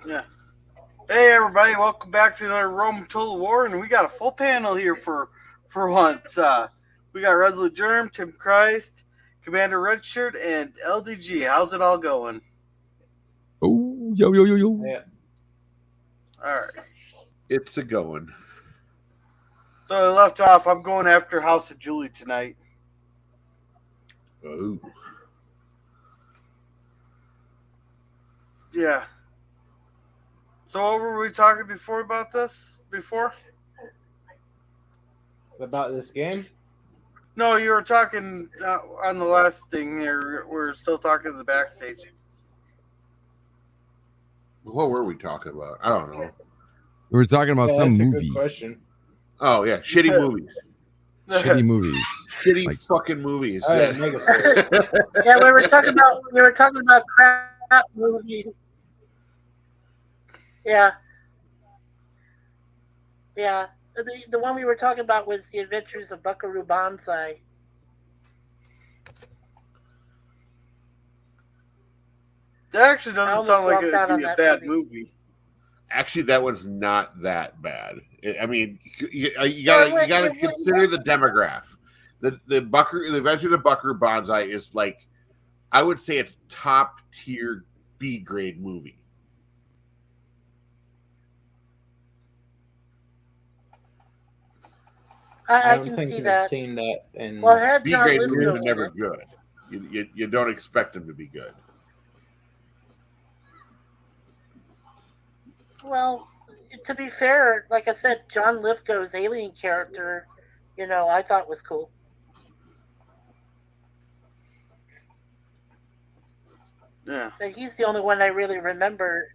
Yeah. Hey everybody, welcome back to another Rome Total War, and we got a full panel here for once. We got Resolute Germ, Tim Christ, Commander Redshirt, and LDG. How's it all going? Oh, yo, yo, yo, yo. Yeah. All right. It's a going. So I left off. I'm going after House of Juli tonight. Oh. Yeah. So what were we talking before about this? Before? About this game? No, you were talking on the last thing here. We're still talking to the backstage. What were we talking about? I don't know. We were talking about some that's a movie. good question. Oh yeah, shitty movies. Shitty movies. Shitty Like- fucking movies. Oh, yeah, Megaforce. Yeah, we were talking about crap movies. Yeah. Yeah. The one we were talking about was The Adventures of Buckaroo Banzai. That actually I doesn't almost sound like walked out it'd on be a that bad movie. movie. Actually, that one's not that bad. I mean, you gotta consider the demographic. The Adventures of Buckaroo Banzai is like, I would say it's top tier B grade movie. I I don't can think see I've that. seen that. And Well, it had B John grade movies Lithgow are in never it. good. You don't expect them to be good. Well, to be fair, like I said, John Lithgow's alien character, I thought was cool. Yeah. But he's the only one I really remember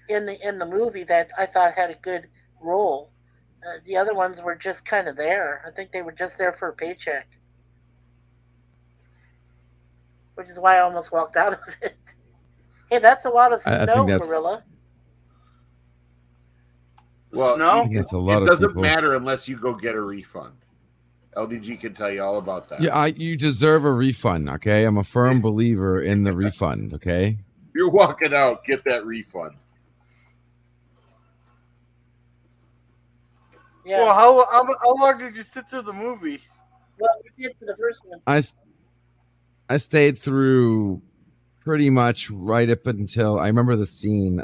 in the movie that I thought had a good role. The other ones were just kind of there. I think they were just there for a paycheck, which is why I almost walked out of it. Hey, that's a lot of I snow, think that's. Gorilla. Well, Snow? I think that's a lot it of doesn't people. matter unless you go get a refund. LDG can tell you all about that. Yeah, you deserve a refund. Okay, I'm a firm believer in the refund. Okay. You're walking out, get that refund. Yeah. Well, how long did you sit through the movie? Well, we did for the first one. I stayed through pretty much right up until I remember the scene.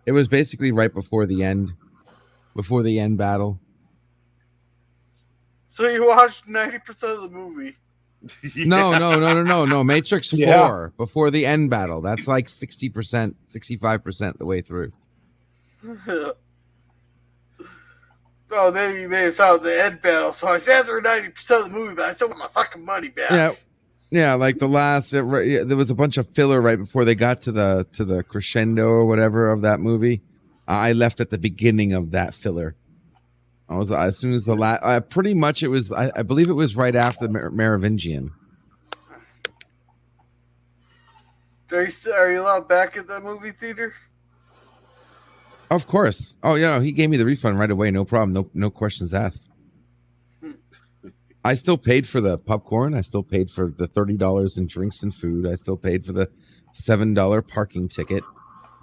It was basically right before the end battle. So you watched 90% of the movie. No. Matrix 4 Yeah. before the end battle. That's like 60%, 65% the way through. Oh, maybe you made it sound the end battle. So I sat through 90% of the movie, but I still want my fucking money back. Yeah, like the last. There was a bunch of filler right before they got to the crescendo or whatever of that movie. I left at the beginning of that filler. I was as soon as the last. Pretty much it was. I believe it was right after Merovingian. Are you allowed back at that movie theater? Of course. Oh yeah, he gave me the refund right away. No problem. No questions asked. I still paid for the popcorn. I still paid for the $30 in drinks and food. I still paid for the $7 parking ticket.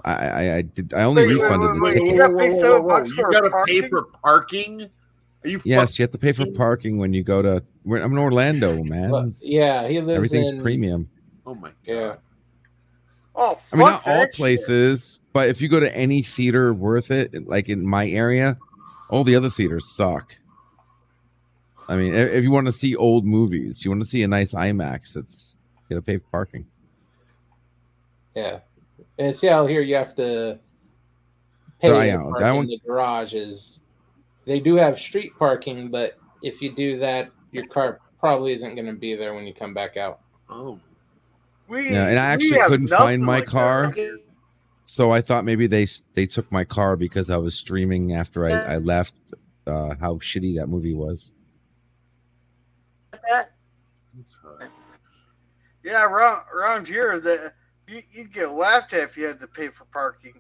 I only refunded the ticket. You gotta pay $7 You for gotta parking? pay for parking? Are you Yes, you have to pay for parking when you go to. I'm in Orlando, man. Well, yeah, he lives Everything's in premium. Oh my god. Yeah. Oh, I mean, fuck not all that shit. places, but if you go to any theater worth it, like in my area, all the other theaters suck. I mean, if you want to see old movies, you want to see a nice IMAX, you gotta pay for parking. Yeah. In Seattle here, you have to pay So, to yeah, park that in one- the garages. They do have street parking, but if you do that, your car probably isn't going to be there when you come back out. Oh. Yeah, and I actually couldn't find my car, so I thought maybe they took my car because I was streaming after I left. How shitty that movie was. Yeah, around here, you'd get laughed at if you had to pay for parking.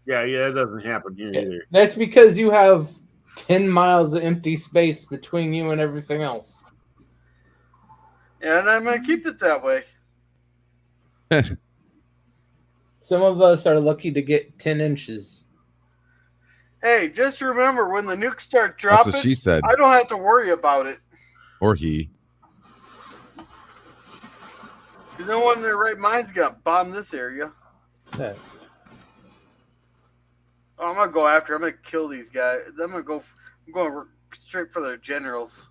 Yeah, that doesn't happen here either. That's because you have 10 miles of empty space between you and everything else. Yeah, and I'm going to keep it that way. Some of us are lucky to get 10 inches. Hey, just remember when the nukes start That's dropping, what she said. I don't have to worry about it. Or he. Because no one in their right mind's gonna bomb this area. Yeah. Oh, I'm gonna go after. I'm gonna kill these guys. I'm going straight for their generals.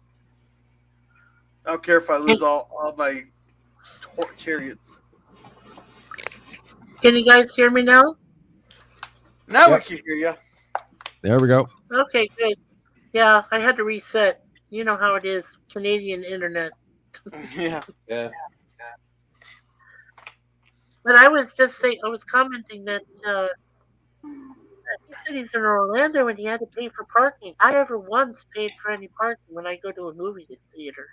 I don't care if I lose all my chariots. Can you guys hear me now? Now Yep. we can hear you. There we go. Okay, good. Yeah, I had to reset. You know how it is, Canadian internet. Yeah. Yeah. But I was commenting that cities in Orlando and you had to pay for parking. I never once paid for any parking when I go to a movie theater.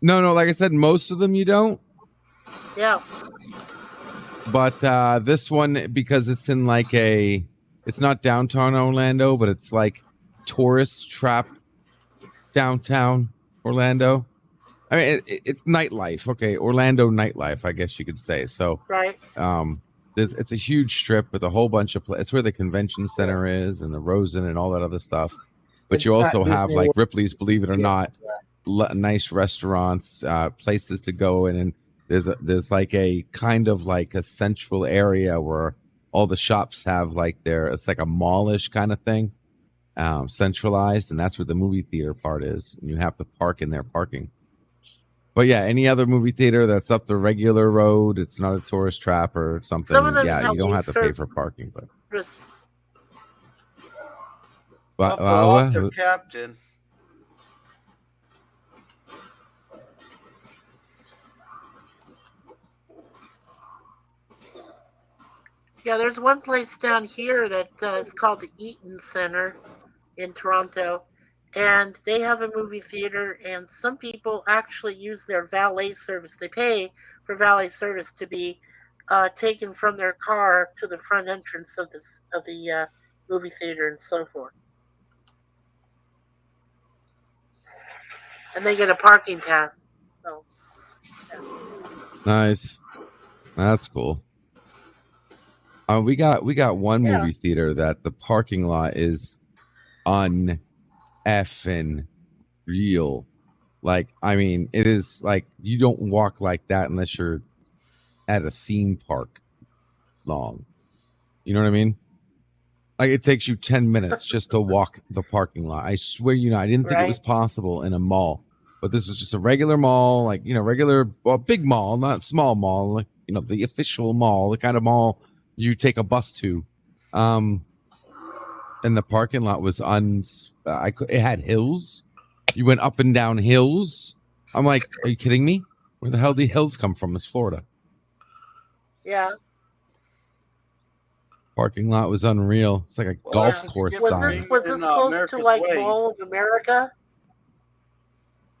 No, like I said, most of them you don't. Yeah. But this one, because it's in like it's not downtown Orlando, but it's like tourist trap downtown Orlando. I mean, it's nightlife. Okay, Orlando nightlife, I guess you could say. So, Right. it's a huge strip with a whole bunch of places. It's where the convention center is and the Rosen and all that other stuff. But It's you also not have Disney like World. Ripley's, believe it or Yeah. not, nice restaurants, places to go in, and there's like a kind of like a central area where all the shops have like it's like a mallish kind of thing, centralized, and that's where the movie theater part is. And you have to park in their parking. But yeah, any other movie theater that's up the regular road, it's not a tourist trap or something. Some of them Yeah, have you don't have to pay served- for parking, but Just- Up off their captain. Yeah, there's one place down here that is called the Eaton Center in Toronto, and they have a movie theater, and some people actually use their valet service. They pay for valet service to be taken from their car to the front entrance of the movie theater and so forth. And they get a parking pass. So, nice. That's cool. We got one Yeah. movie theater that the parking lot is effing real. Like, I mean, it is like you don't walk like that unless you're at a theme park long. You know what I mean? Like it takes you 10 minutes just to walk the parking lot. I swear, I didn't think it was Right. possible in a mall, but this was just a regular mall, like, regular, well, big mall, not small mall, like, the official mall, the kind of mall you take a bus to. And the parking lot was it had hills. You went up and down hills. I'm like, are you kidding me? Where the hell do the hills come from? It's Florida. yeah. Parking lot was unreal. It's like a golf yeah. course Was size. Was this close America's to like Way. Mall of America?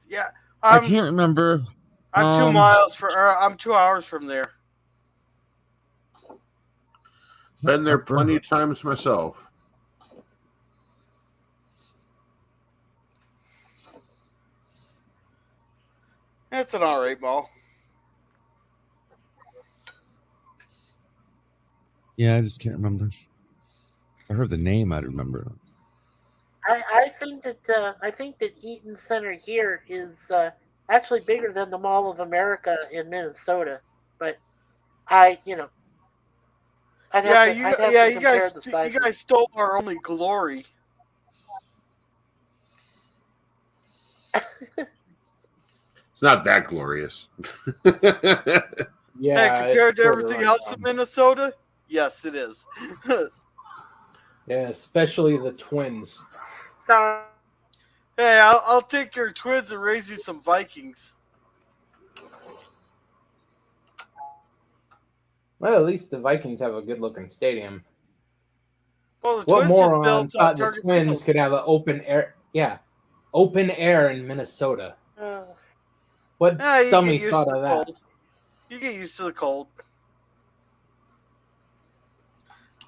Yeah. I can't remember. I'm 2 hours from there. Been there plenty of times myself. It's an alright mall. Yeah, I just can't remember. If I heard the name, I'd remember. I think that Eaton Center here is actually bigger than the Mall of America in Minnesota, but I'd have to compare the sizes. You guys stole our only glory. It's not that glorious. Yeah. Hey, compared it's to sort of everything like, else in Minnesota, yes, it is. yeah, especially the twins. Sorry. Hey, I'll take your twins and raise you some Vikings. Well, at least the Vikings have a good-looking stadium. Well, the What twins just moron built thought the Target Twins Field. could have an open air? Yeah, open air in Minnesota. What Yeah, you dummy get used thought to of the that? cold. You get used to the cold.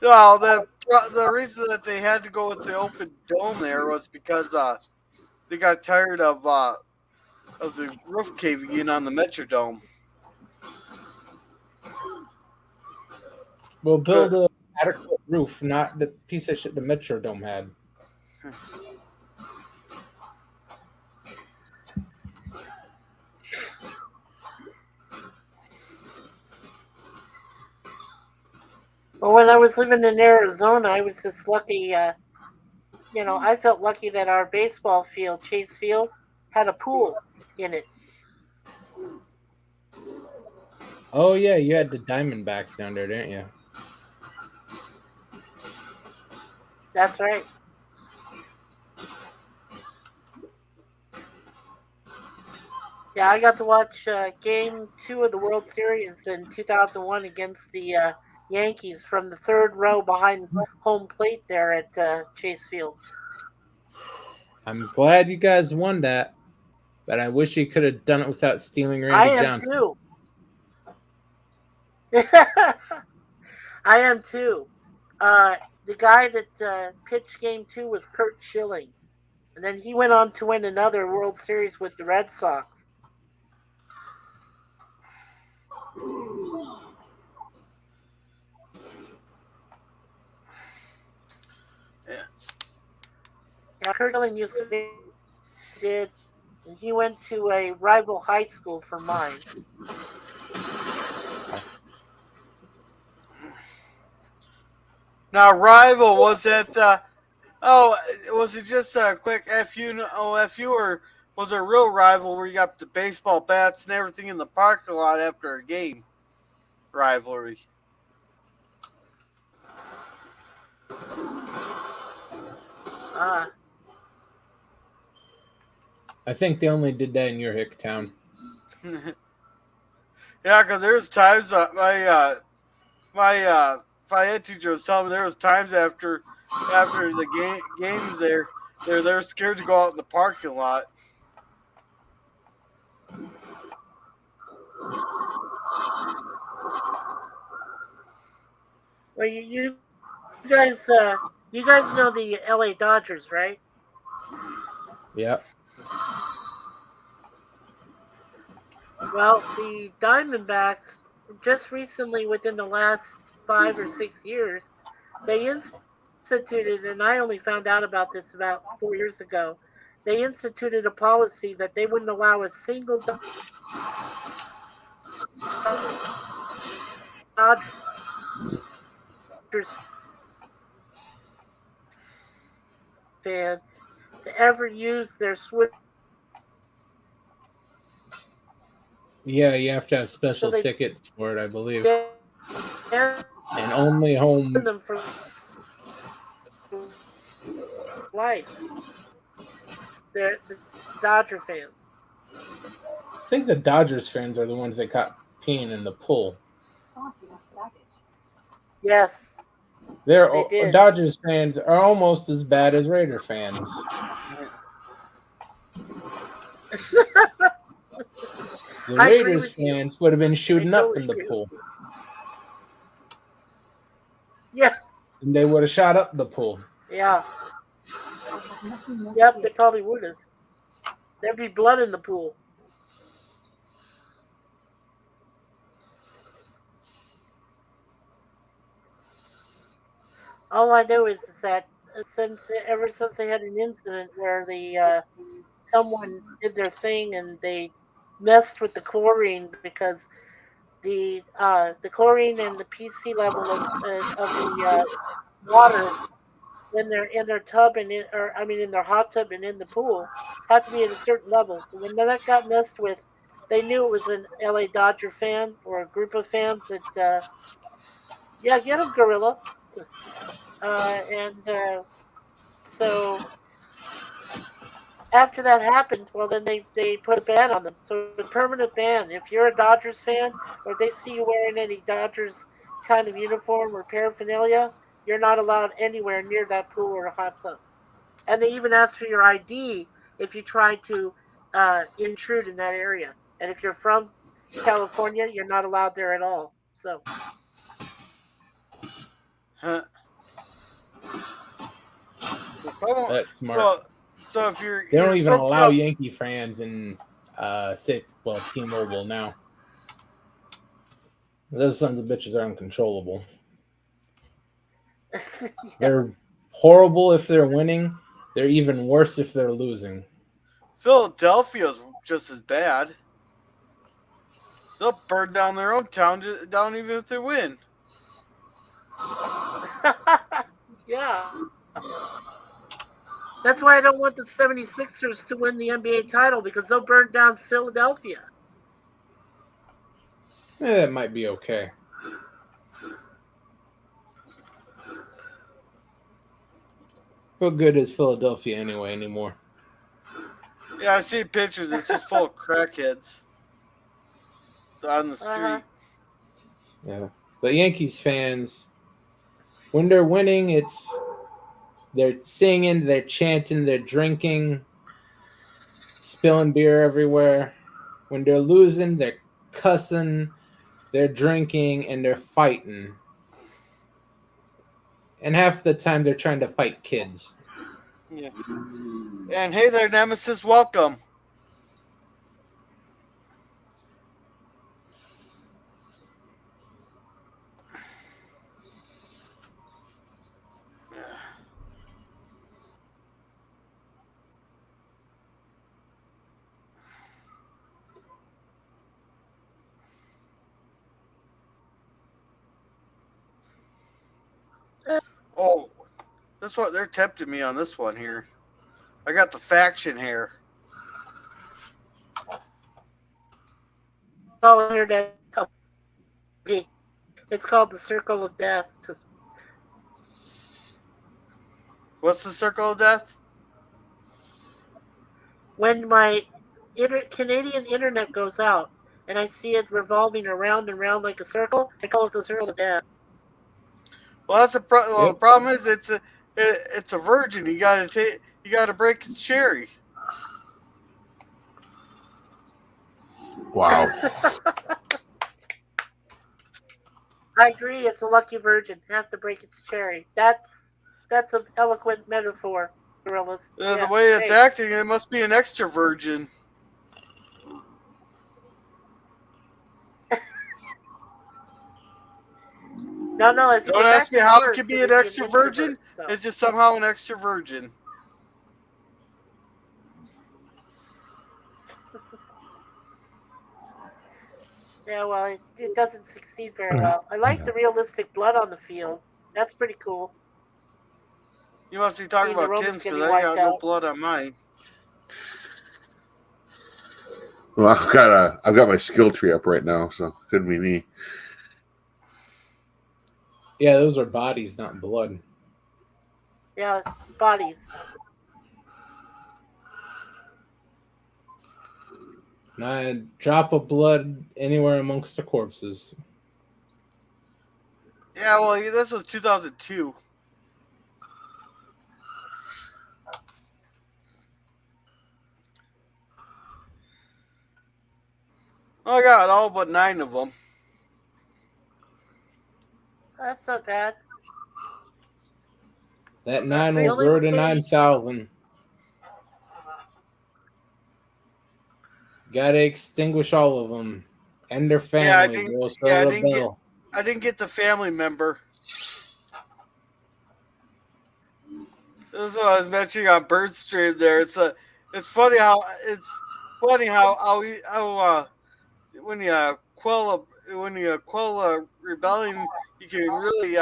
Well, the reason that they had to go with the open dome there was because they got tired of the roof caving in on the Metrodome. We'll build a adequate roof, not the piece of shit the Metrodome had. Well, when I was living in Arizona, I was just lucky. I felt lucky that our baseball field, Chase Field, had a pool in it. Oh yeah, you had the Diamondbacks down there, didn't you? That's right. Yeah, I got to watch Game 2 of the World Series in 2001 against the Yankees from the third row behind home plate there at Chase Field. I'm glad you guys won that, but I wish you could have done it without stealing I Randy am Johnson. too. I am too. The guy that pitched Game 2 was Kurt Schilling. And then he went on to win another World Series with the Red Sox. Yeah, Kurt Schilling used to be did, and he went to a rival high school for mine. Now, rival, was it? Was it just a quick FU, or was it a real rival where you got the baseball bats and everything in the parking lot after a game? Rivalry. I think they only did that in your hick town. Yeah, because there's times my Phi teacher was telling me there was times after the games they're scared to go out in the parking lot. Well, you guys know the LA Dodgers, right? Yep. Well, the Diamondbacks just recently, within the last 5 or 6 years, they instituted, and I only found out about this about 4 years ago. They instituted a policy that they wouldn't allow a single Dodgers fan to ever use their switch. Yeah, you have to have special tickets for it, I believe. And only home. Them for life. They're the Dodger fans. I think the Dodgers fans are the ones that got peeing in the pool. Yes. Dodgers fans are almost as bad as Raider fans. The Raiders fans would have been shooting up in the pool. Yeah. And they would have shot up the pool. Yeah. Yep, they probably would have. There'd be blood in the pool. All I know is that ever since they had an incident where someone did their thing and they messed with the chlorine because the chlorine and the PC level of the water in their tub and in their hot tub and in the pool had to be at a certain level. So when that got messed with, they knew it was an LA Dodger fan or a group of fans that get them, Gorilla. So after that happened, well, then they put a ban on them. So a permanent ban. If you're a Dodgers fan or they see you wearing any Dodgers kind of uniform or paraphernalia, you're not allowed anywhere near that pool or a hot tub. And they even ask for your ID if you try to intrude in that area. And if you're from California, you're not allowed there at all. So. That's smart. So if you're they don't even allow Yankee fans in T-Mobile now. Those sons of bitches are uncontrollable. They're Yes. horrible if they're winning. They're even worse if they're losing. Philadelphia's just as bad. They'll burn down their own town down even if they win. Yeah. That's why I don't want the 76ers to win the NBA title because they'll burn down Philadelphia. That might be okay. What good is Philadelphia anyway anymore? Yeah, I see pictures. It's just full of crackheads on the street. Uh-huh. Yeah. But Yankees fans, when they're winning, they're singing, they're chanting, they're drinking, spilling beer everywhere. When they're losing, they're cussing, they're drinking, and they're fighting. And half the time they're trying to fight kids. Yeah. And hey there, Nemesis, welcome. Oh, that's what they're tempting me on this one here. I got the faction hair. Oh, internet. It's called the Circle of Death. What's the circle of death? When my Canadian internet goes out and I see it revolving around and around like a circle, I call it the Circle of Death. Well, that's the problem is it's a virgin. You gotta break its cherry. Wow. I agree. It's a lucky virgin. Have to break its cherry. That's an eloquent metaphor, gorillas. The way it's acting, it must be an extra virgin. No. If you Don't go ask back me to how it first, could be it an would extra virgin. introvert, so. It's just somehow an extra virgin. Yeah, well, it doesn't succeed very well. I like the realistic blood on the field. That's pretty cool. You must be talking Seeing the about Romans Tim's because getting I got wiped no out. blood on mine. Well, I've got my skill tree up right now, so couldn't be me. Yeah, those are bodies, not blood. Yeah, bodies. Not a drop of blood anywhere amongst the corpses. Yeah, well, this was 2002. I got all but 9 of them. That's not bad. That 9 They will only grow to made- 9,000. Gotta extinguish all of them and their Yeah, I families. didn't- They'll yeah, I start a didn't get- bell. I didn't get the family member. This is what I was mentioning on Birdstream. There, it's funny how when you quell a rebellion, you can really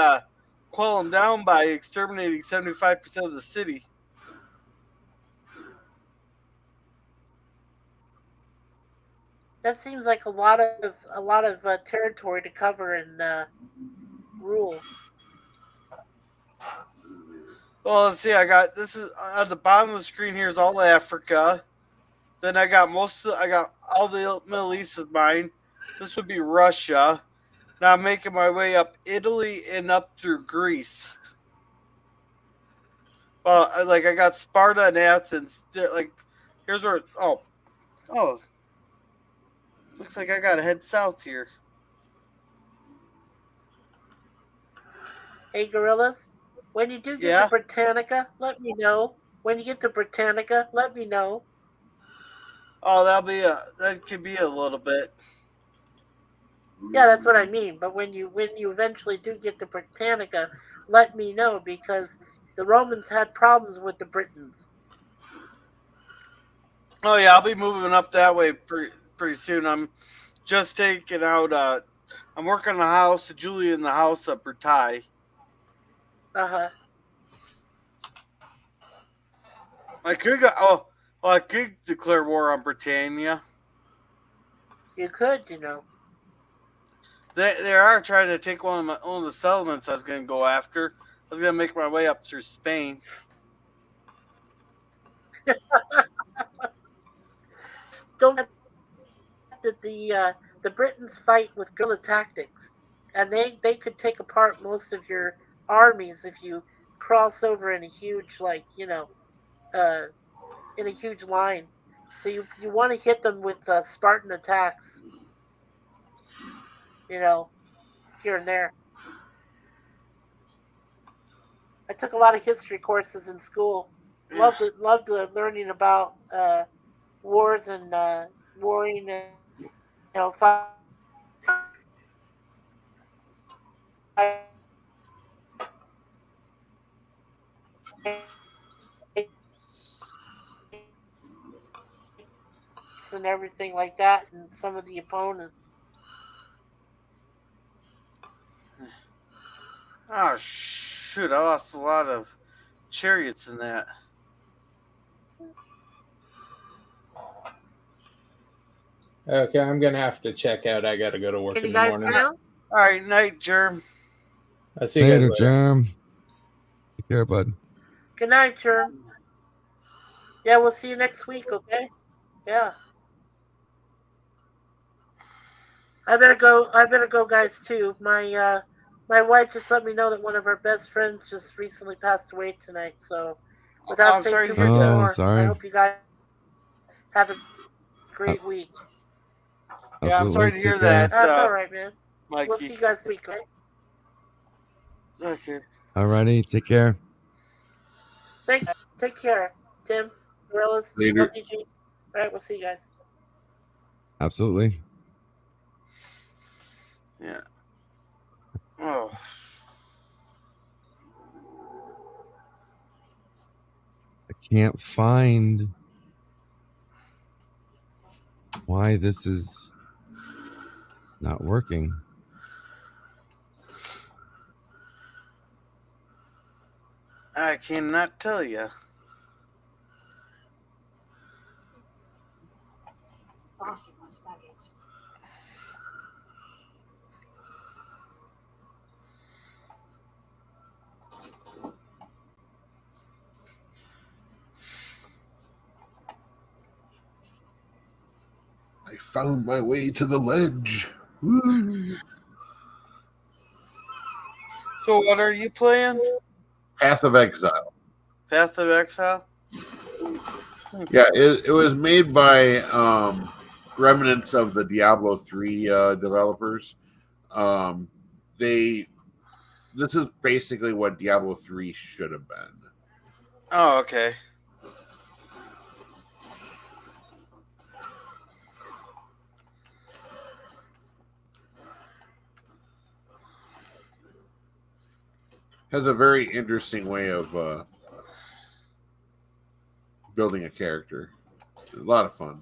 quell them down by exterminating 75% of the city. That seems like a lot of territory to cover and rule. Well, let's see. I got this is at the bottom of the screen. Here's all Africa. Then I got all the Middle East of mine. This would be Russia. Now I'm making my way up Italy and up through Greece. Well, I got Sparta and Athens. Here's where. Oh, looks like I gotta head south here. Hey, gorillas, when you do get Yeah? to Britannica, let me know. When you get to Britannica, let me know. Oh, that could be a little bit. Yeah, that's what I mean. But when you eventually do get to Britannica, let me know because the Romans had problems with the Britons. Oh yeah, I'll be moving up that way pretty soon. I'm just taking out. I'm working on the house of Juli in the house of Bertai. Uh-huh. I could go. Oh, well, I could declare war on Britannia. You could, you know. They are trying to take one of the settlements I was going to go after. I was going to make my way up through Spain. Don't forget that the Britons fight with guerrilla tactics, and they could take apart most of your armies if you cross over in a huge uh in a huge line. So you want to hit them with Spartan attacks, you know, here and there. I took a lot of history courses in school. Loved learning about wars and warring and fighting and everything like that, and some of the opponents. Oh shoot! I lost a lot of chariots in that. Okay, I'm gonna have to check out. I gotta go to work Can in you the guys morning. hear? All right, night, Germ. I'll see you guys Later, later. Germ. Take care, bud. Good night, Germ. Yeah, we'll see you next week. Okay. Yeah. I better go, guys. Too. My wife just let me know that one of her best friends just recently passed away tonight. So, without I'm saying sorry too to hear much that. Oh, more, I sorry. hope you guys have a Uh, great week. Yeah, I'm Absolutely. sorry to hear Take care. that, That's all right, man. We'll see Mikey. you guys this week. Okay. Okay. Alrighty. Take care. Thank you. Take care, Tim, Gorillas, Later. LTG. All right, we'll see you guys. Absolutely. Yeah. Oh. I can't find why this is not working. I cannot tell you. I found my way to the ledge. Woo. So, what are you playing? Path of Exile. Path of Exile? Yeah, it was made by remnants of the Diablo 3 developers. Um, this is basically what Diablo 3 should have been. Oh, okay. Has a very interesting way of building a character. A lot of fun.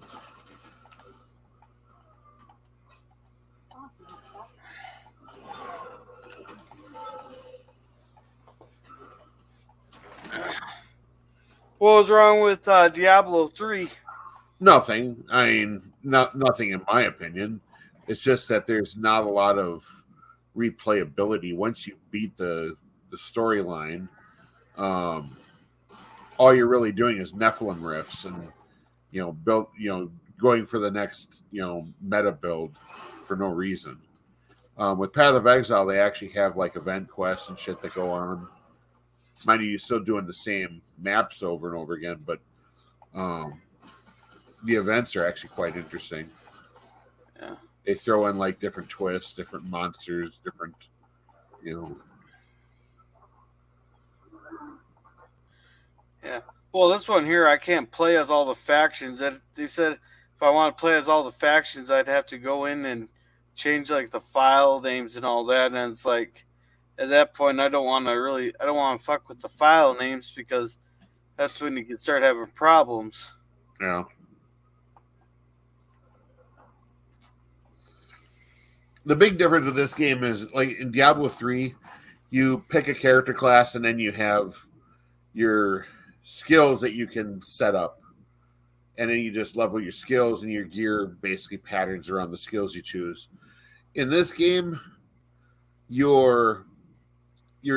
What was wrong with Diablo 3? Nothing. I mean, nothing in my opinion. It's just that there's not a lot of replayability once you beat the storyline. All you're really doing is Nephilim riffs and going for the next meta build for no reason. With Path of Exile, they actually have like event quests and shit that go on. Mind you, you're still doing the same maps over and over again, but the events are actually quite interesting. Yeah. They throw in like different twists, different monsters, different, Yeah. Well, this one here, I can't play as all the factions. That they said if I want to play as all the factions, I'd have to go in and change like the file names and all that, and it's like at that point I don't want to fuck with the file names because that's when you can start having problems. Yeah. The big difference with this game is, like in Diablo 3, you pick a character class and then you have your skills that you can set up. And then you just level your skills, and your gear basically patterns around the skills you choose. In this game, your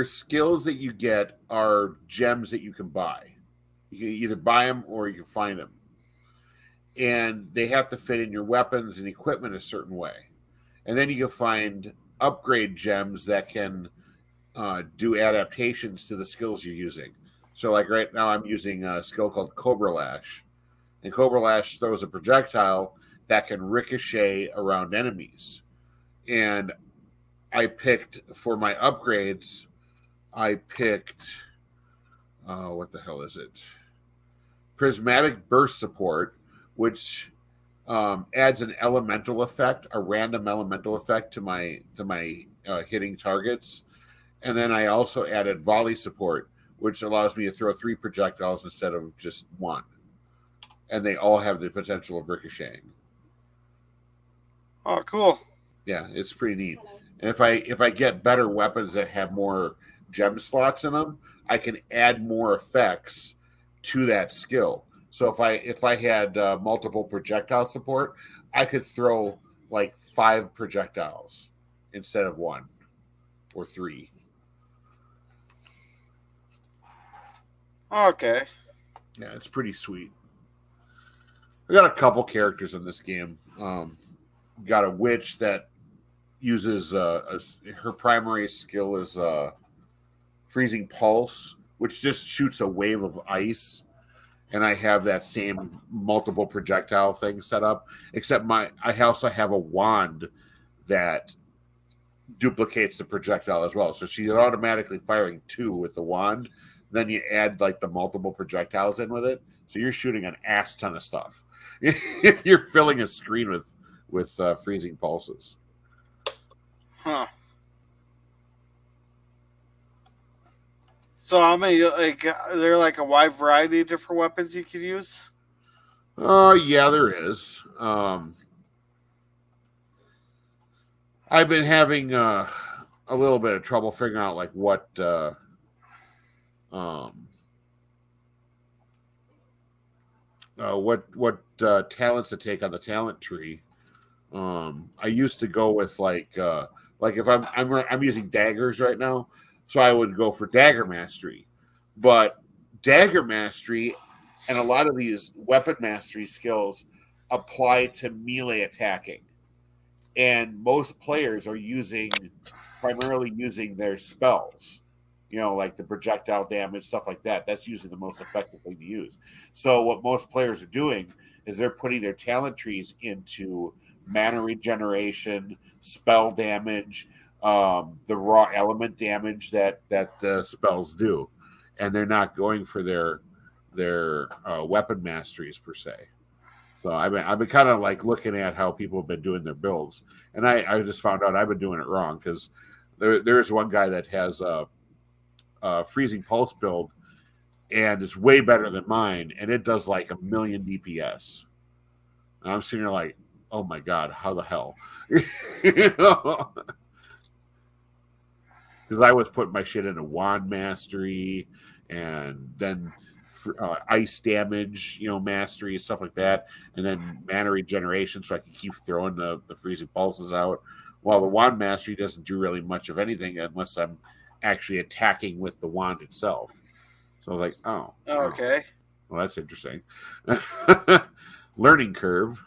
skills that you get are gems that you can buy. You can either buy them or you can find them. And they have to fit in your weapons and equipment a certain way. And then you can find upgrade gems that can do adaptations to the skills you're using. So, like right now, I'm using a skill called Cobra Lash. And Cobra Lash throws a projectile that can ricochet around enemies. And I picked, for my upgrades, what the hell is it? Prismatic Burst Support, which adds an elemental effect, a random elemental effect to my hitting targets. And then I also added Volley Support, which allows me to throw 3 projectiles instead of just 1. And they all have the potential of ricocheting. Oh, cool. Yeah, it's pretty neat. And if I get better weapons that have more gem slots in them, I can add more effects to that skill. So if I had multiple projectile support, I could throw like 5 projectiles instead of 1 or 3. Okay. Yeah, it's pretty sweet. I got a couple characters in this game. Got a witch that uses her primary skill is freezing pulse, which just shoots a wave of ice. And I have that same multiple projectile thing set up, except I also have a wand that duplicates the projectile as well. So she's automatically firing 2 with the wand. Then you add like the multiple projectiles in with it. So you're shooting an ass ton of stuff. You're filling a screen with freezing pulses. Huh. So how many, like, are there like a wide variety of different weapons you could use? Yeah, there is. I've been having a little bit of trouble figuring out like what talents to take on the talent tree. I used to go with like if I'm using daggers right now, so I would go for dagger mastery. But dagger mastery and a lot of these weapon mastery skills apply to melee attacking. And most players are primarily using their spells, like the projectile damage, stuff like that. That's usually the most effective thing to use. So what most players are doing is they're putting their talent trees into mana regeneration, spell damage, the raw element damage that spells do, and they're not going for their weapon masteries per se. So I've been kind of like looking at how people have been doing their builds, and I just found out I've been doing it wrong because there's one guy that has a freezing pulse build, and it's way better than mine, and it does like 1,000,000 DPS. And I'm sitting there like, oh my god, how the hell? Because I was putting my shit into wand mastery, and then ice damage, mastery, stuff like that, and then mana regeneration, so I can keep throwing the freezing pulses out. While the wand mastery doesn't do really much of anything unless I'm actually attacking with the wand itself. So I was like, oh, okay. Well, that's interesting. Learning curve.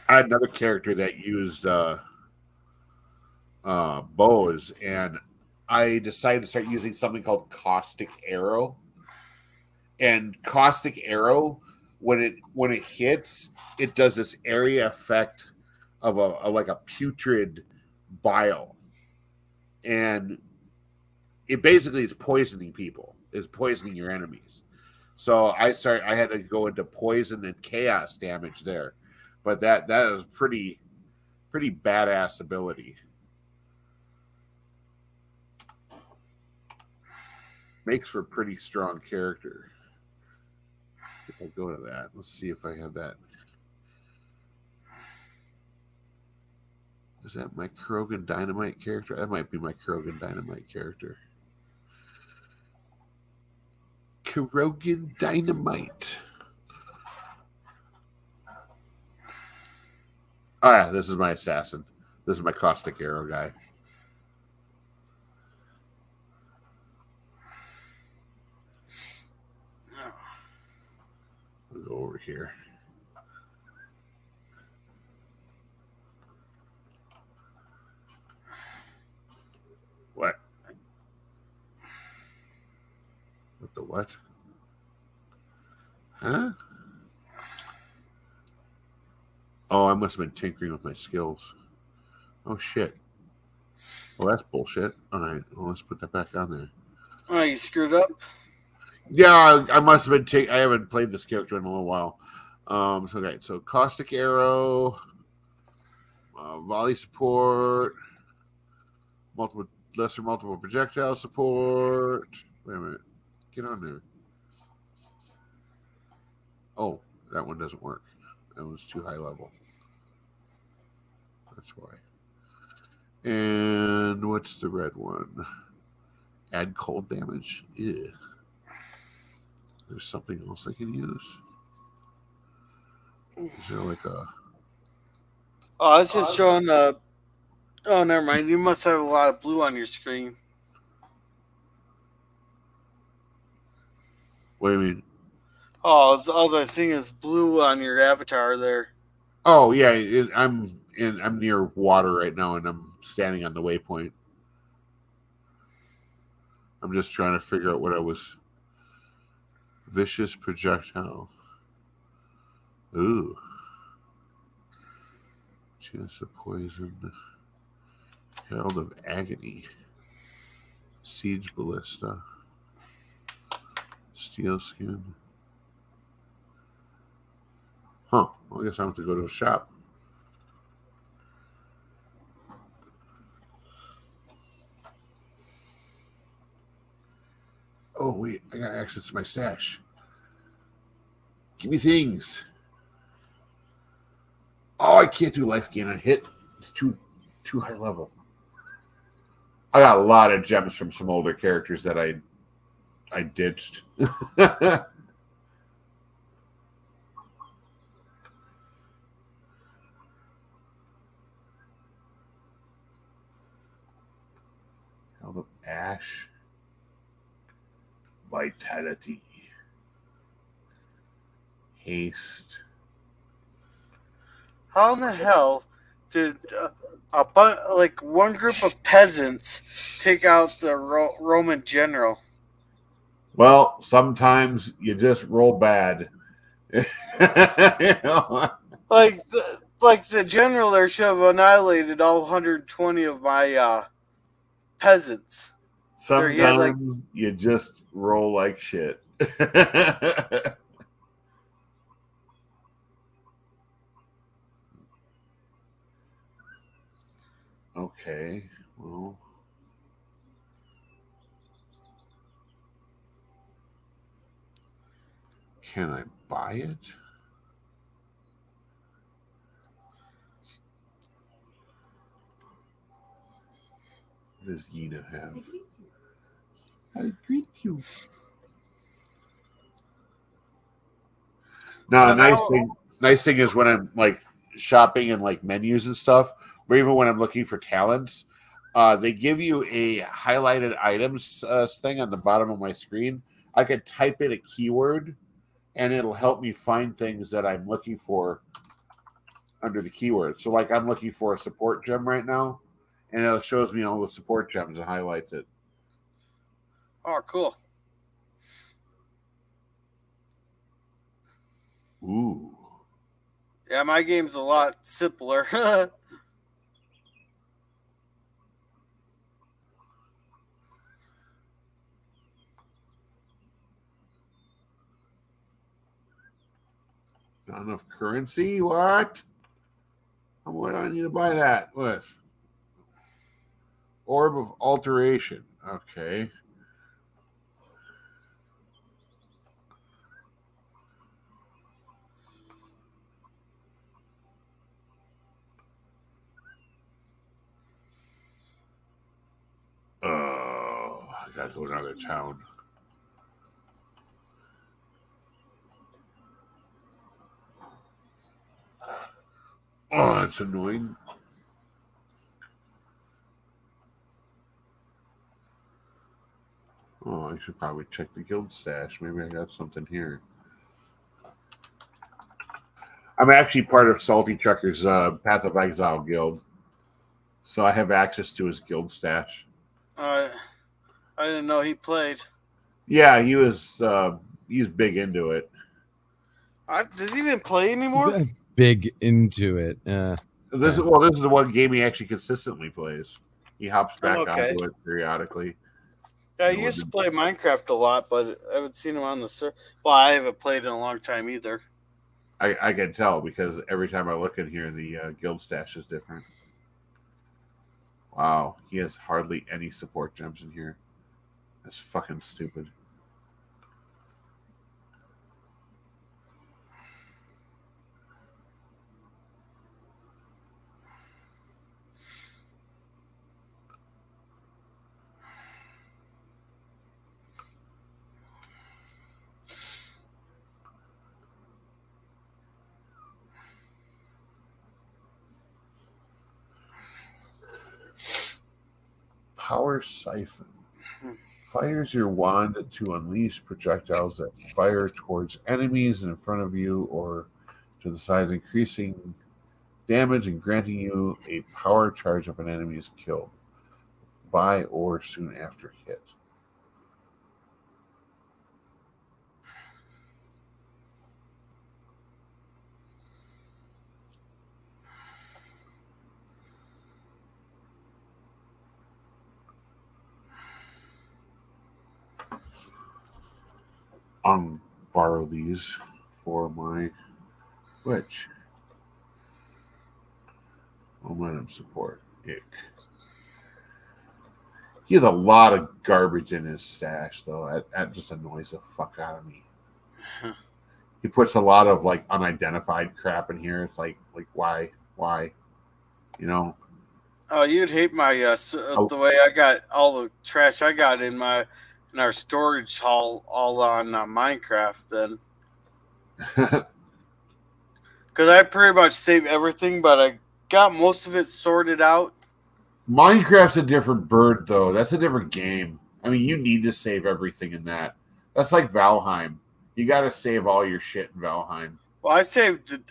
I had another character that used bows, and I decided to start using something called Caustic Arrow. And Caustic Arrow, when it hits, it does this area effect of like a putrid bile, and it basically is poisoning people. is poisoning your enemies. So I had to go into poison and chaos damage there, but that is pretty badass ability. Makes for a pretty strong character. If I go to that, let's see if I have that. Is that my Krogan Dynamite character? That might be my Krogan Dynamite character. Krogan Dynamite. Oh yeah, this is my assassin. This is my caustic arrow guy. We'll go over here. What? What the what? Huh? Oh, I must have been tinkering with my skills. Oh shit. Well, that's bullshit. All right, well, let's put that back on there. Oh, you screwed up? Yeah, I must have been. I haven't played this character in a little while. So caustic arrow, volley support, multiple projectile support. Wait a minute, get on there. Oh, that one doesn't work. That was too high level. That's why. And what's the red one? Add cold damage. Yeah. There's something else I can use. Is there like a... Oh, it's just showing Oh, never mind. You must have a lot of blue on your screen. What do you mean? Oh, all I seeing is blue on your avatar there. Oh yeah, I'm near water right now, and I'm standing on the waypoint. I'm just trying to figure out what I was. Vicious projectile. Ooh. Chance of poison. Herald of agony. Siege ballista. Steel skin. Huh. Well, I guess I have to go to a shop. Oh, wait. I got access to my stash. Give me things. Oh, I can't do life gain on hit. It's too high level. I got a lot of gems from some older characters that I ditched. Helm of Ash. Vitality. Haste. How in the hell did one group of peasants take out the Roman general? Well, sometimes you just roll bad. You know? Like the general there should have annihilated all 120 of my peasants. Sometimes you just roll like shit. Okay, well. Can I buy it? What does Yina have? I greet you. Now, nice thing is when I'm like shopping and like menus and stuff, or even when I'm looking for talents, they give you a highlighted items thing on the bottom of my screen. I could type in a keyword, and it'll help me find things that I'm looking for under the keyword. So, like, I'm looking for a support gem right now, and it shows me all the support gems and highlights it. Oh, cool. Ooh. Yeah, my game's a lot simpler. Not enough currency? What? What do I need to buy that with? Orb of Alteration. Okay. Oh, I gotta go to another town. Oh, that's annoying. Oh, I should probably check the guild stash. Maybe I got something here. I'm actually part of Salty Trucker's Path of Exile guild, so I have access to his guild stash. I didn't know he played. Yeah, he's big into it. Does he even play anymore? Big into it. This is the one game he actually consistently plays. He hops back onto it periodically. Yeah, he used to play Minecraft a lot, but I haven't seen him on the server. Well, I haven't played in a long time either. I can tell because every time I look in here, the guild stash is different. Wow, he has hardly any support gems in here. That's fucking stupid. Power Siphon. Fires your wand to unleash projectiles that fire towards enemies in front of you or to the sides, increasing damage and granting you a power charge if an enemy is killed by or soon after hit. Borrow these for my witch. Momentum support. Ick. He has a lot of garbage in his stash, though. That just annoys the fuck out of me. He puts a lot of like unidentified crap in here. It's like why, you know? Oh, you'd hate my the way I got all the trash I got in our storage hall all on Minecraft then. Because I pretty much saved everything, but I got most of it sorted out. Minecraft's a different bird, though. That's a different game. I mean, you need to save everything in that. That's like Valheim. You got to save all your shit in Valheim. Well,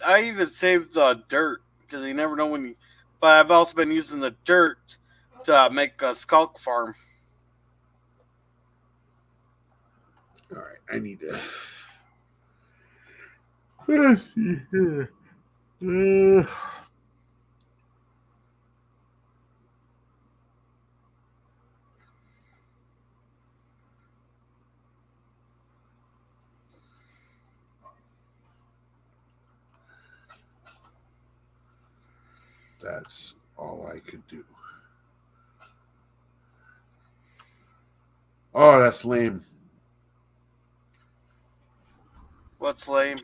I even saved the dirt because you never know when you. But I've also been using the dirt to make a skulk farm. All right, I need to. That's all I could do. Oh, that's lame. What's lame?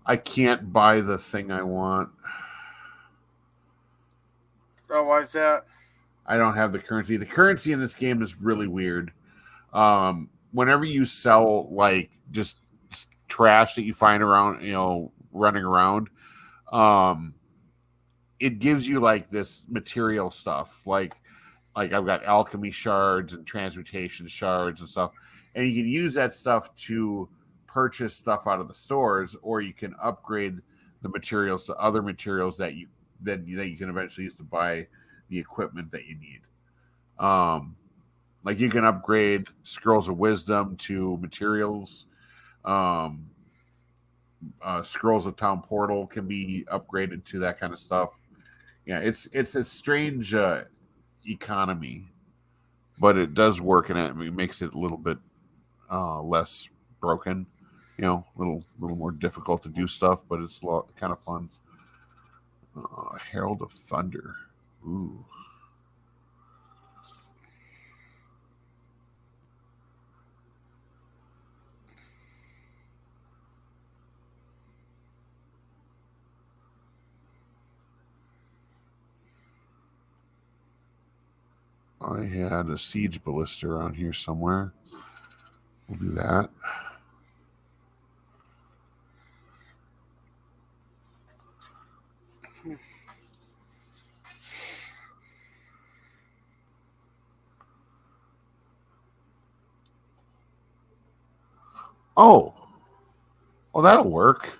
I can't buy the thing I want. Oh, why's that? I don't have the currency. The currency in this game is really weird. Whenever you sell like just trash that you find around, running around, it gives you like this material stuff. Like I've got alchemy shards and transmutation shards and stuff, and you can use that stuff to purchase stuff out of the stores, or you can upgrade the materials to other materials that you can eventually use to buy the equipment that you need. Like you can upgrade Scrolls of Wisdom to materials. Scrolls of Town Portal can be upgraded to that kind of stuff. Yeah, it's a strange economy, but it does work, and it makes it a little bit less broken. a little more difficult to do stuff, but it's a lot kind of fun. Herald of Thunder. Ooh. I had a siege ballista around here somewhere. We'll do that. Oh, that'll work.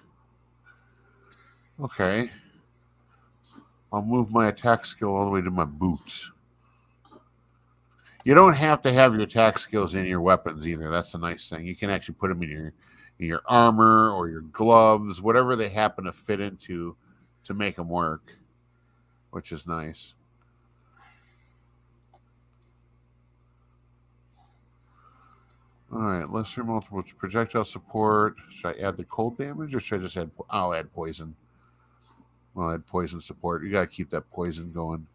Okay. I'll move my attack skill all the way to my boots. You don't have to have your attack skills in your weapons either. That's a nice thing. You can actually put them in your armor or your gloves, whatever they happen to fit into, to make them work, which is nice. All right, lesser multiple projectile support. Should I add the cold damage, or should I just add? I'll add poison. I'll add poison support. You gotta keep that poison going.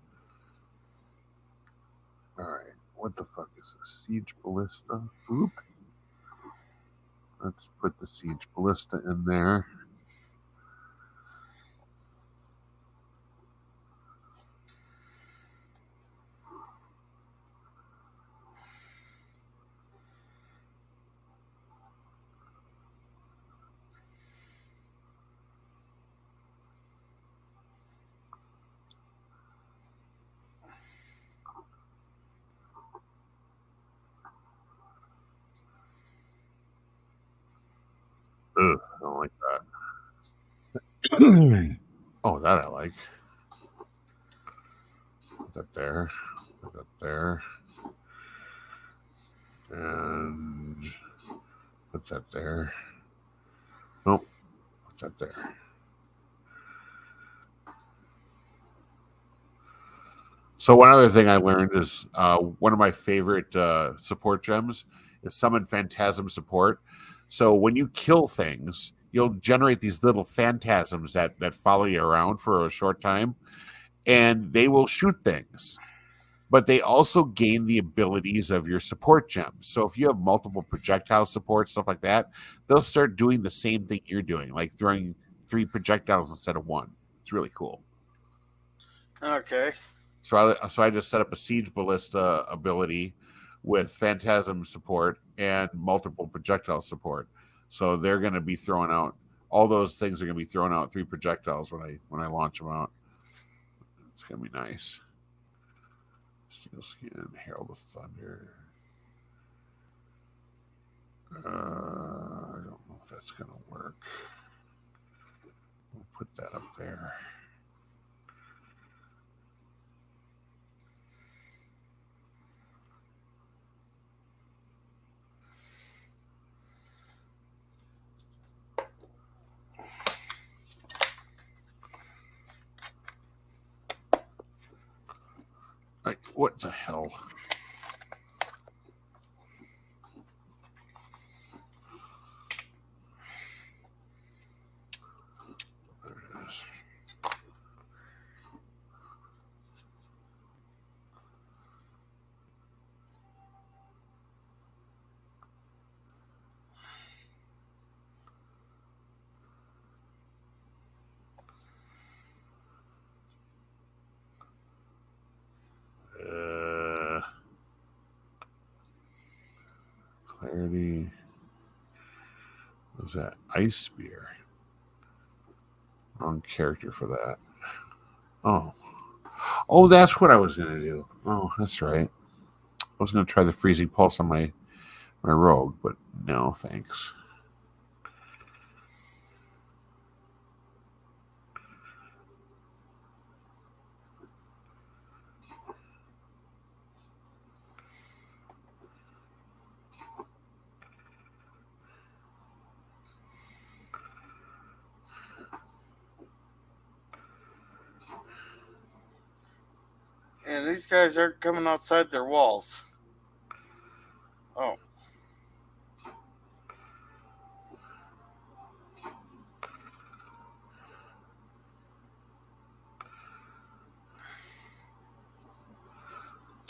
All right, what the fuck is this? Siege ballista. Oop. Let's put the siege ballista in there. Ugh, I don't like that. Oh, that I like. Put that there. Put that there. And put that there. Nope. Put that there. So one other thing I learned is one of my favorite support gems is Summon Phantasm Support. So when you kill things, you'll generate these little phantasms that follow you around for a short time, and they will shoot things. But they also gain the abilities of your support gems. So if you have multiple projectile support, stuff like that, they'll start doing the same thing you're doing, like throwing 3 projectiles instead of 1. It's really cool. Okay. So I just set up a siege ballista ability with phantasm support and multiple projectile support. So they're going to be throwing out, all those things are going to be throwing out 3 projectiles when I launch them out. It's going to be nice. Steel Skin, Herald of Thunder. I don't know if that's going to work. We'll put that up there. Like, what the hell? There it is. Clarity. What was that? Ice Spear. Wrong character for that. Oh, that's what I was going to do. Oh, that's right. I was going to try the Freezing Pulse on my rogue, but no, thanks. And these guys aren't coming outside their walls. Oh.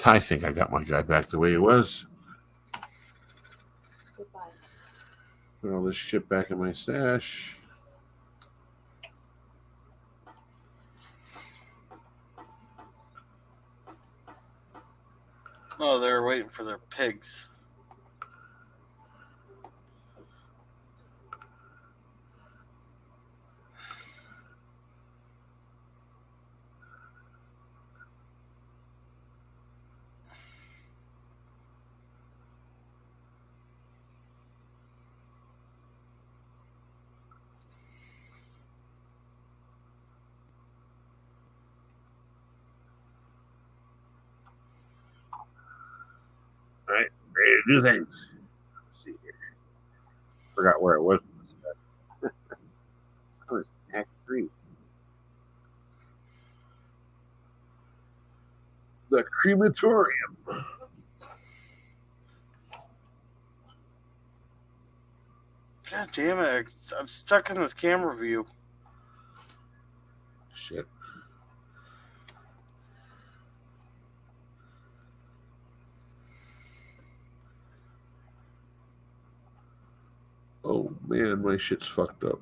I think I got my guy back the way he was. Goodbye. Put all this shit back in my stash. Oh, they're waiting for their pigs. All right, ready to do things. Let's see here. Forgot where it was. That was Act 3. The crematorium. God damn it! I'm stuck in this camera view. Shit. Oh man, my shit's fucked up.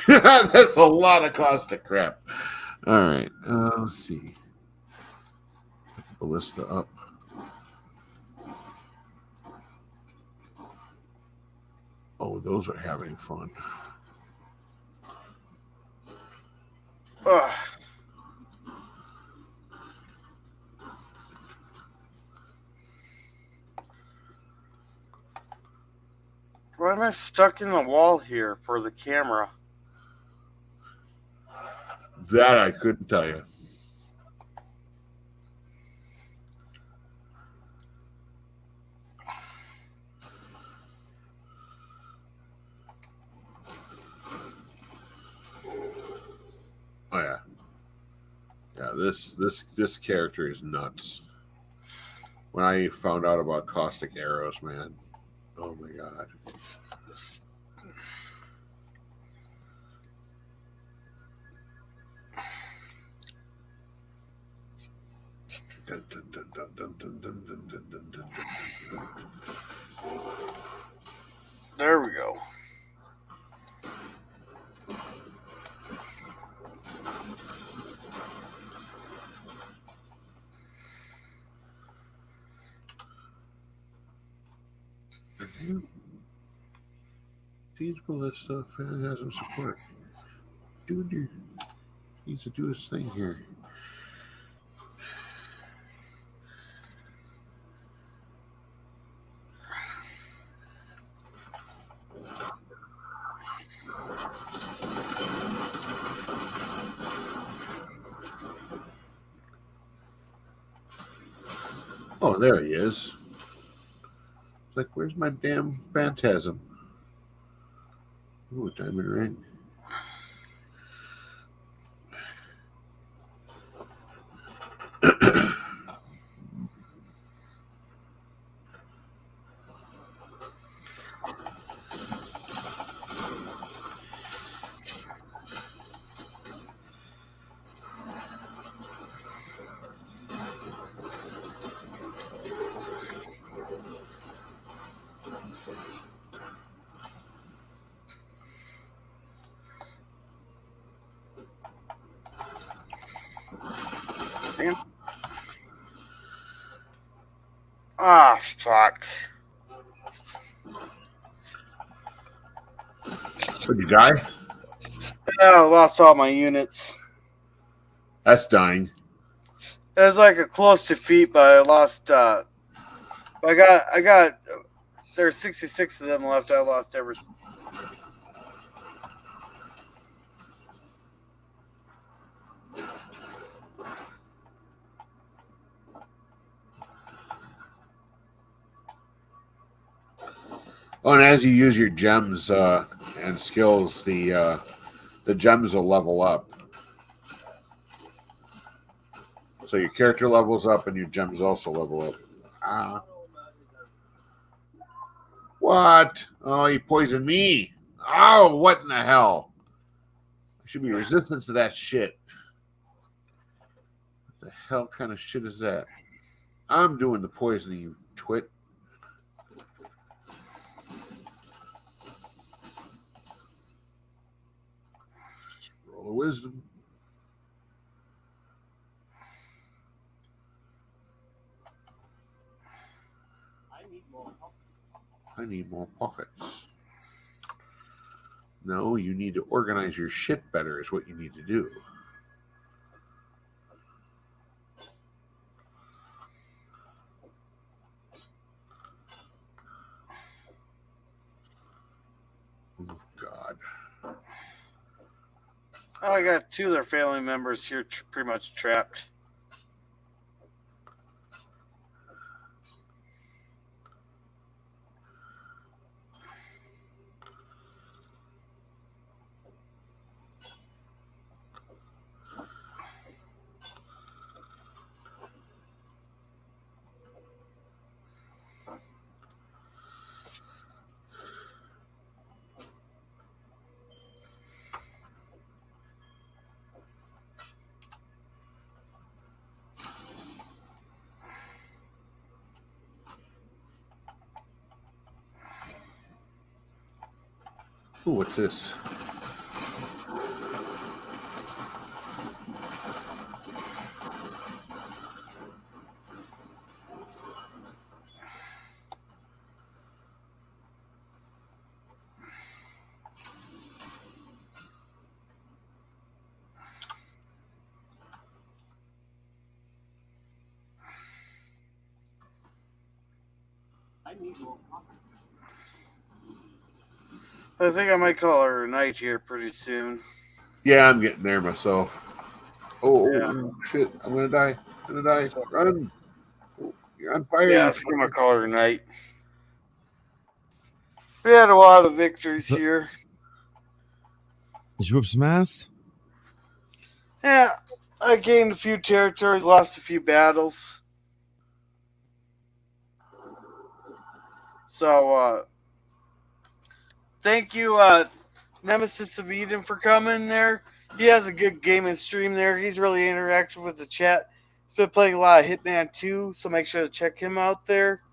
That's a lot of caustic crap. All right, let's see. Ballista up. Oh, those are having fun. Ugh. Why am I stuck in the wall here for the camera? That I couldn't tell you. Oh yeah, yeah. This character is nuts. When I found out about caustic arrows, man, oh my god. Dun, dun, dun, dun, dun, dun, dun, dun, dun, dun, dun, dun. There we go. These ballista phantasm support. Dude, needs to do his thing here. Oh, there he is. It's like, where's my damn phantasm? Ooh, diamond ring. Damn. Ah, fuck. Did you die? Yeah, I lost all my units. That's dying. It was like a close defeat, but I lost. I got. There's 66 of them left. I lost everything. Oh, and as you use your gems and skills, the gems will level up. So your character levels up, and your gems also level up. Ah. What? Oh, he poisoned me. Oh, what in the hell? I Should be resistant to that shit. What the hell kind of shit is that? I'm doing the poisoning, you twit. Roll of wisdom. I need more pockets. No, you need to organize your shit better is what you need to do. Oh, God. I got two of their family members here pretty much trapped. Ooh, what's this? I think I might call her a night here pretty soon. Yeah, I'm getting there myself. Oh, Yeah. oh, shit. I'm going to die. I'm going to die. Run. Oh, you're on fire. Yeah, I think I'm gonna call her a night. We had a lot of victories here. Did you whip some ass? Yeah, I gained a few territories, lost a few battles. So, thank you, Nemesis of Eden, for coming there. He has a good gaming stream there. He's really interactive with the chat. He's been playing a lot of Hitman 2, so make sure to check him out there.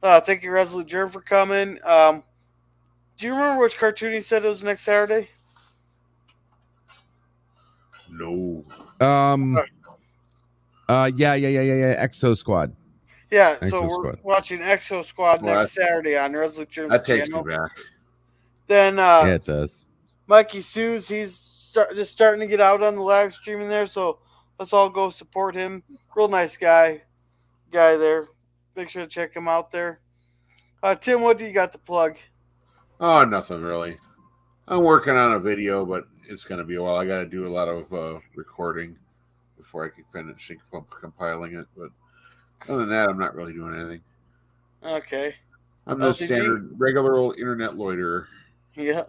Thank you, Resolute Germ, for coming. Do you remember which cartoon he said it was next Saturday? No. Yeah. Exo Squad. Yeah, Exo so we're Squad. watching Exo Squad Well, next Saturday on Resolute Germ's That takes channel. me back. Then Yeah, it does. Mikey Sues, he's just starting to get out on the live streaming there, so let's all go support him. Real nice guy there. Make sure to check him out there. Tim, what do you got to plug? Oh, nothing really. I'm working on a video, but it's going to be a while. I got to do a lot of recording before I can finish compiling it. But other than that, I'm not really doing anything. Okay. I'm just LTG? standard, regular old internet loiterer. Yeah.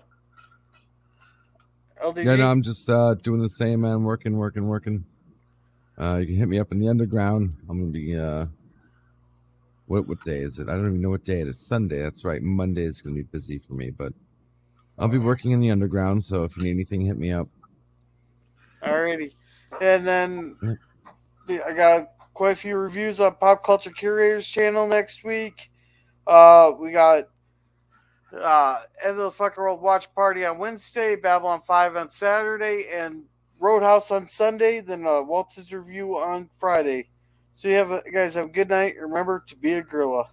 LDG? Yeah, no, I'm just doing the same, man. Working. You can hit me up in the underground. I'm gonna be what day is it? I don't even know what day it is. Sunday. That's right. Monday is gonna be busy for me, but I'll be working in the underground. So if you need anything, hit me up. Alrighty. And then I got quite a few reviews on Pop Culture Curators channel next week. We got End of the Fucker World Watch Party on Wednesday, Babylon 5 on Saturday, and Roadhouse on Sunday, then Walton's review on Friday. So you guys have a good night. Remember to be a gorilla.